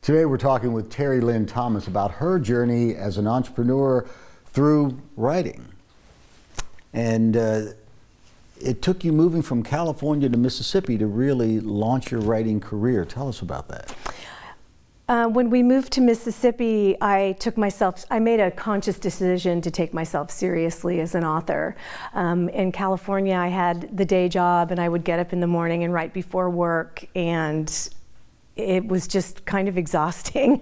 Today we're talking with Terri Lynn Thomas about her journey as an entrepreneur through writing. And it took you moving from California to Mississippi to really launch your writing career. Tell us about that. When we moved to Mississippi, I made a conscious decision to take myself seriously as an author. In California, I had the day job and I would get up in the morning and write before work, and it was just kind of exhausting.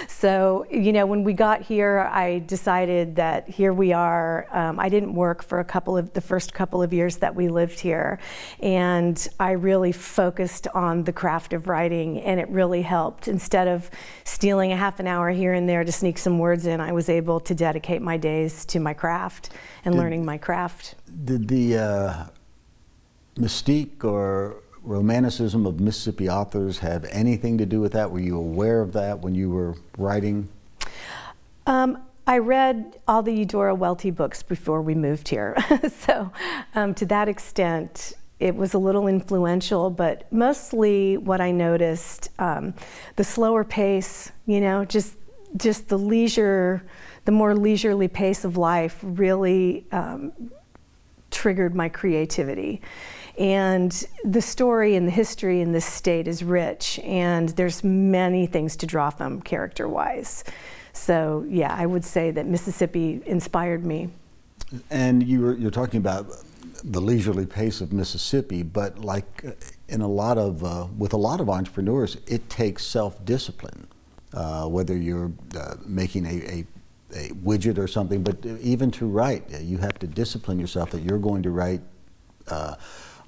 So, when we got here, I decided that here we are. I didn't work for the first couple of years that we lived here, and I really focused on the craft of writing, and it really helped. Instead of stealing a half an hour here and there to sneak some words in, I was able to dedicate my days to my craft and learning my craft. Did the mystique or romanticism of Mississippi authors have anything to do with that? Were you aware of that when you were writing? I read all the Eudora Welty books before we moved here. So to that extent, it was a little influential, but mostly what I noticed, the slower pace, just the more leisurely pace of life really triggered my creativity. And the story and the history in this state is rich, and there's many things to draw from character-wise. So yeah, I would say that Mississippi inspired me. And you're talking about the leisurely pace of Mississippi, but like with a lot of entrepreneurs, it takes self-discipline, whether you're making a widget or something, but even to write, you have to discipline yourself that you're going to write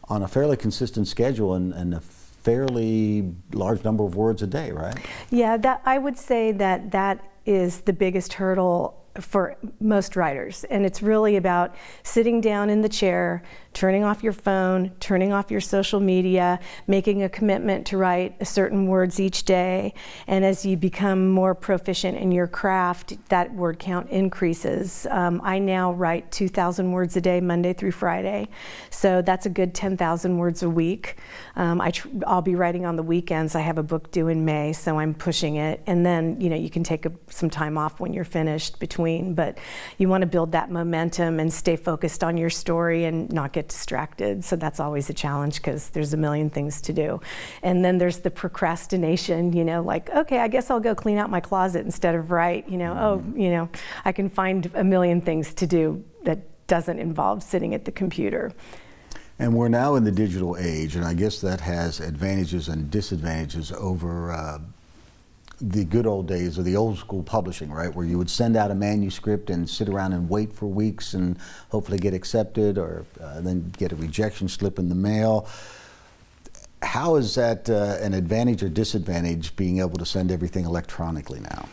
on a fairly consistent schedule and a fairly large number of words a day, right? Yeah, I would say that is the biggest hurdle for most writers, and it's really about sitting down in the chair, turning off your phone, turning off your social media, making a commitment to write certain words each day, and as you become more proficient in your craft, that word count increases. I now write 2,000 words a day, Monday through Friday, so that's a good 10,000 words a week. I'll be writing on the weekends. I have a book due in May, so I'm pushing it, and then you can take some time off when you're finished between, but you want to build that momentum and stay focused on your story and not get distracted. So that's always a challenge because there's a million things to do. And then there's the procrastination, like, okay, I guess I'll go clean out my closet instead of write, I can find a million things to do that doesn't involve sitting at the computer. And we're now in the digital age, and I guess that has advantages and disadvantages over the good old days of the old school publishing, right? Where you would send out a manuscript and sit around and wait for weeks and hopefully get accepted or then get a rejection slip in the mail. How is that an advantage or disadvantage, being able to send everything electronically now?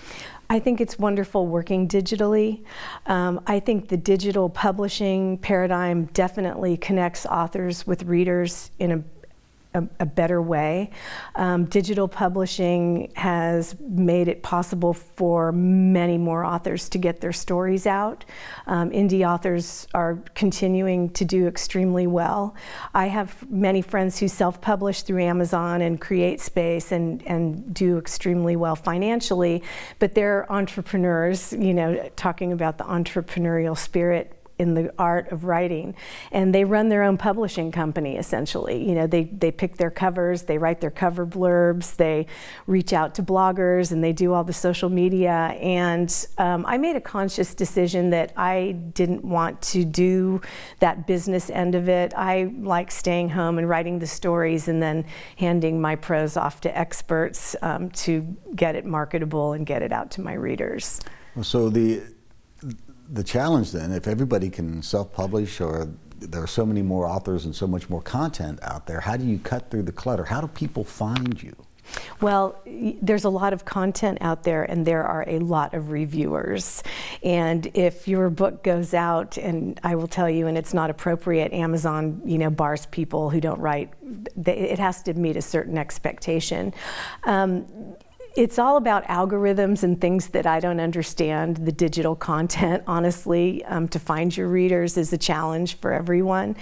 I think it's wonderful working digitally. I think the digital publishing paradigm definitely connects authors with readers in a better way. Digital publishing has made it possible for many more authors to get their stories out. Indie authors are continuing to do extremely well. I have many friends who self-publish through Amazon and CreateSpace and do extremely well financially, but they're entrepreneurs, talking about the entrepreneurial spirit in the art of writing, and they run their own publishing company essentially. They pick their covers, they write their cover blurbs, they reach out to bloggers, and they do all the social media. And I made a conscious decision that I didn't want to do that business end of it. I like staying home and writing the stories and then handing my prose off to experts to get it marketable and get it out to my readers. So the challenge then, if everybody can self-publish, or there are so many more authors and so much more content out there, how do you cut through the clutter? How do people find you? Well, there's a lot of content out there, and there are a lot of reviewers. And if your book goes out, and I will tell you, and it's not appropriate, Amazon, bars people who don't write. It has to meet a certain expectation. It's all about algorithms and things that I don't understand. The digital content, honestly, to find your readers is a challenge for everyone.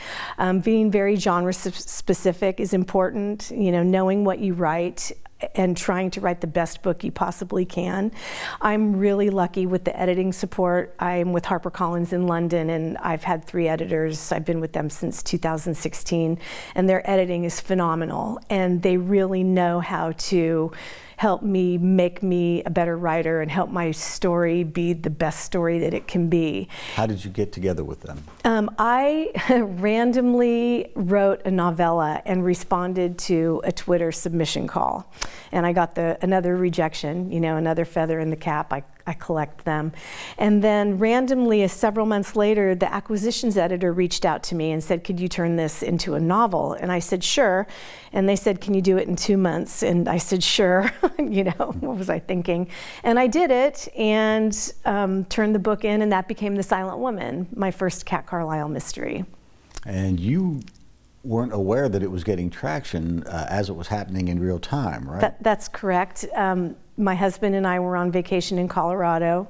Being very genre specific is important, knowing what you write and trying to write the best book you possibly can. I'm really lucky with the editing support. I'm with HarperCollins in London, and I've had 3 editors. I've been with them since 2016, and their editing is phenomenal, and they really know how to help me make me a better writer and help my story be the best story that it can be. How did you get together with them? I randomly wrote a novella and responded to a Twitter submission call. And I got another rejection, another feather in the cap. I collect them. And then randomly, several months later, the acquisitions editor reached out to me and said, could you turn this into a novel? And I said, sure. And they said, can you do it in 2 months? And I said, sure. What was I thinking? And I did it and turned the book in, and that became The Silent Woman, my first Cat Carlisle mystery. And you weren't aware that it was getting traction as it was happening in real time, right? That's correct. My husband and I were on vacation in Colorado,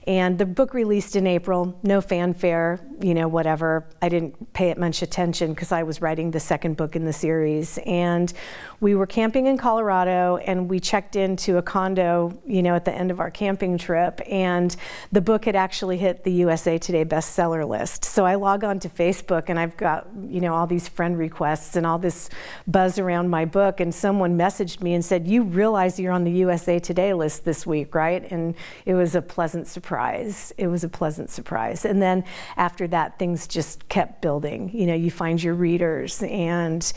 and the book released in April, no fanfare, whatever. I didn't pay it much attention because I was writing the second book in the series. And we were camping in Colorado, and we checked into a condo, at the end of our camping trip, and the book had actually hit the USA Today bestseller list. So I log on to Facebook, and I've got, all these friend requests and all this buzz around my book, and someone messaged me and said, you realize you're on the USA Today list this week, right? And it was a pleasant surprise. And then after that, things just kept building. You find your readers, and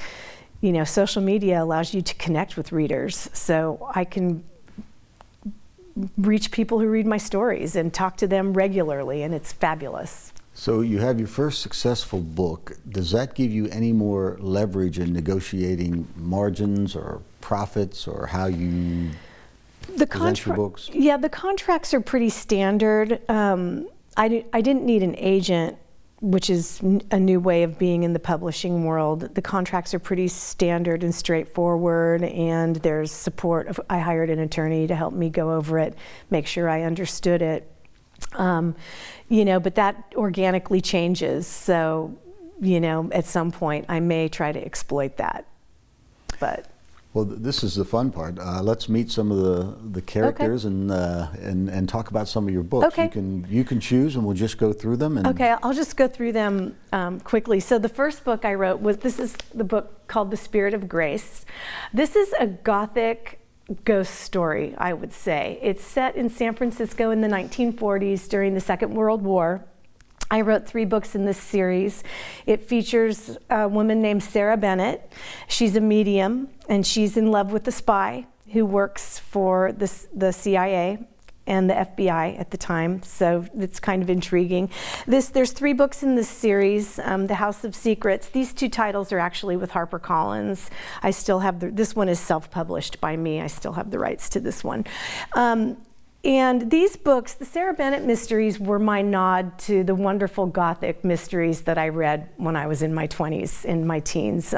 social media allows you to connect with readers. So I can reach people who read my stories and talk to them regularly, and it's fabulous. So you have your first successful book. Does that give you any more leverage in negotiating margins or profits, or how you present your books? Yeah, the contracts are pretty standard. I didn't need an agent, which is a new way of being in the publishing world. The contracts are pretty standard and straightforward, and there's support. I hired an attorney to help me go over it, make sure I understood it. But that organically changes. So, at some point I may try to exploit that. But well, this is the fun part. Let's meet some of the characters, okay, and talk about some of your books. Okay. You can choose, and we'll just go through them. And okay, I'll just go through them quickly. So the first book I wrote this is the book called The Spirit of Grace. This is a Gothic ghost story, I would say. It's set in San Francisco in the 1940s during the Second World War. I wrote 3 books in this series. It features a woman named Sarah Bennett. She's a medium, and she's in love with a spy who works for the CIA and the FBI at the time, so it's kind of intriguing. There's 3 books in this series, The House of Secrets. These 2 titles are actually with HarperCollins. I still have this one is self-published by me. I still have the rights to this one. And these books, the Sarah Bennett mysteries, were my nod to the wonderful Gothic mysteries that I read when I was in my 20s, in my teens.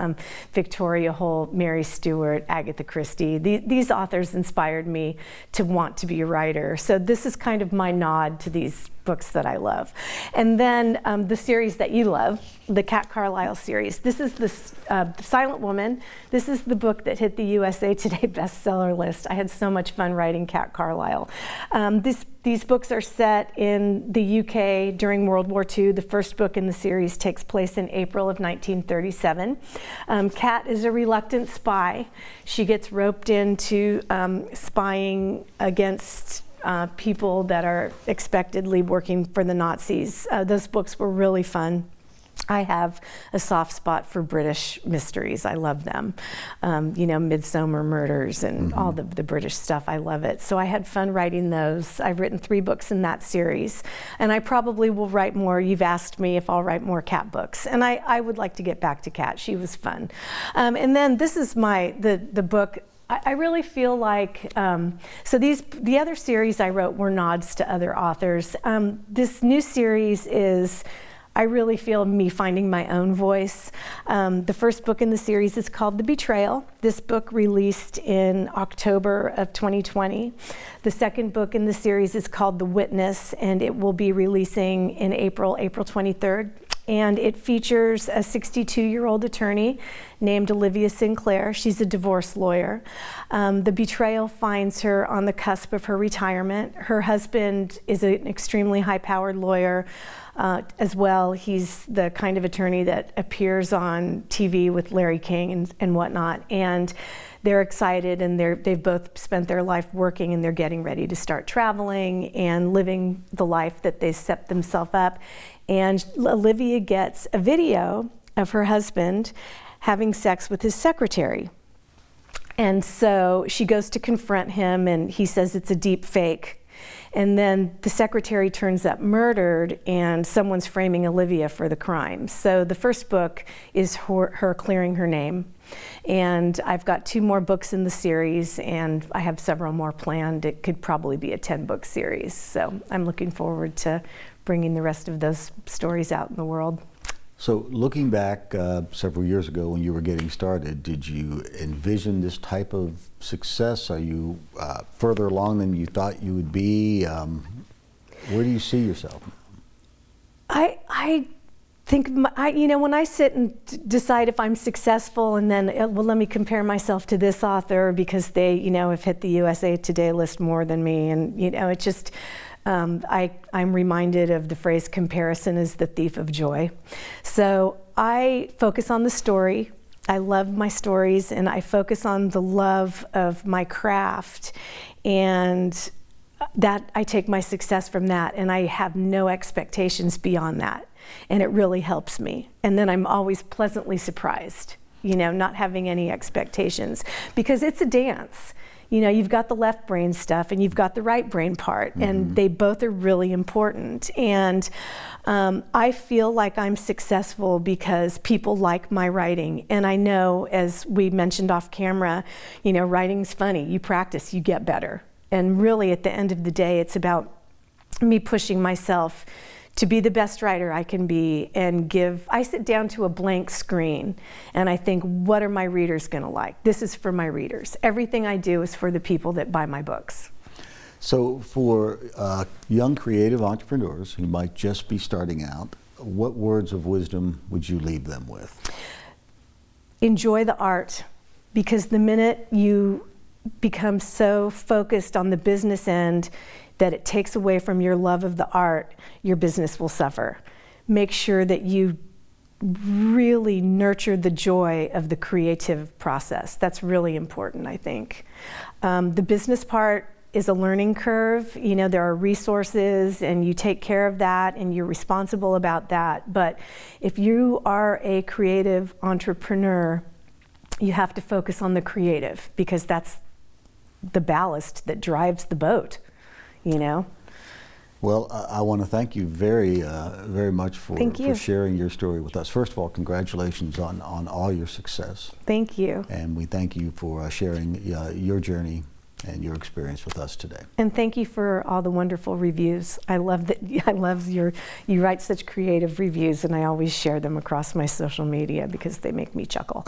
Victoria Holt, Mary Stewart, Agatha Christie. These authors inspired me to want to be a writer. So this is kind of my nod to these books that I love. And then the series that you love, the Cat Carlisle series. This is the Silent Woman. This is the book that hit the USA Today bestseller list. I had so much fun writing Cat Carlisle. These books are set in the UK during World War II. The first book in the series takes place in April of 1937. Cat is a reluctant spy. She gets roped into spying against people that are expectedly working for the Nazis. Those books were really fun. I have a soft spot for British mysteries. I love them. Midsummer Murders and all the British stuff. I love it. So I had fun writing those. I've written 3 books in that series. And I probably will write more. You've asked me if I'll write more Cat books. And I would like to get back to Cat. She was fun. And then this is the book. I really feel like, the other series I wrote were nods to other authors. This new series is, I really feel me finding my own voice. The first book in the series is called The Betrayal. This book released in October of 2020. The second book in the series is called The Witness, and it will be releasing in April 23rd. And it features a 62-year-old attorney named Olivia Sinclair. She's a divorce lawyer. The betrayal finds her on the cusp of her retirement. Her husband is an extremely high-powered lawyer as well. He's the kind of attorney that appears on TV with Larry King and whatnot. And they're excited, and they've both spent their life working, and they're getting ready to start traveling and living the life that they set themselves up. And Olivia gets a video of her husband having sex with his secretary. And so she goes to confront him, and he says it's a deep fake. And then the secretary turns up murdered, and someone's framing Olivia for the crime. So the first book is her clearing her name. And I've got 2 more books in the series, and I have several more planned. It could probably be a 10-book series. So I'm looking forward to bringing the rest of those stories out in the world. So looking back several years ago when you were getting started, did you envision this type of success? Are you further along than you thought you would be? Where do you see yourself? I think, when I sit and decide if I'm successful, and then, well, let me compare myself to this author because they, have hit the USA Today list more than me, and, it just, I'm reminded of the phrase, comparison is the thief of joy. So I focus on the story. I love my stories, and I focus on the love of my craft, and that I take my success from that, and I have no expectations beyond that. And it really helps me. And then I'm always pleasantly surprised, not having any expectations, because it's a dance. You've got the left brain stuff and you've got the right brain part, and they both are really important. And I feel like I'm successful because people like my writing. And I know, as we mentioned off camera, writing's funny. You practice, you get better. And really, at the end of the day, it's about me pushing myself to be the best writer I can be and I sit down to a blank screen and I think, what are my readers gonna like? This is for my readers. Everything I do is for the people that buy my books. So for young creative entrepreneurs who might just be starting out, what words of wisdom would you leave them with? Enjoy the art, because the minute you become so focused on the business end that it takes away from your love of the art, your business will suffer. Make sure that you really nurture the joy of the creative process. That's really important, I think. The business part is a learning curve. There are resources, and you take care of that, and you're responsible about that. But if you are a creative entrepreneur, you have to focus on the creative, because that's the ballast that drives the boat. Well, I want to thank you very much for sharing your story with us. First of all, congratulations on all your success. Thank you. And we thank you for sharing your journey and your experience with us today. And thank you for all the wonderful reviews. I love you write such creative reviews, and I always share them across my social media because they make me chuckle.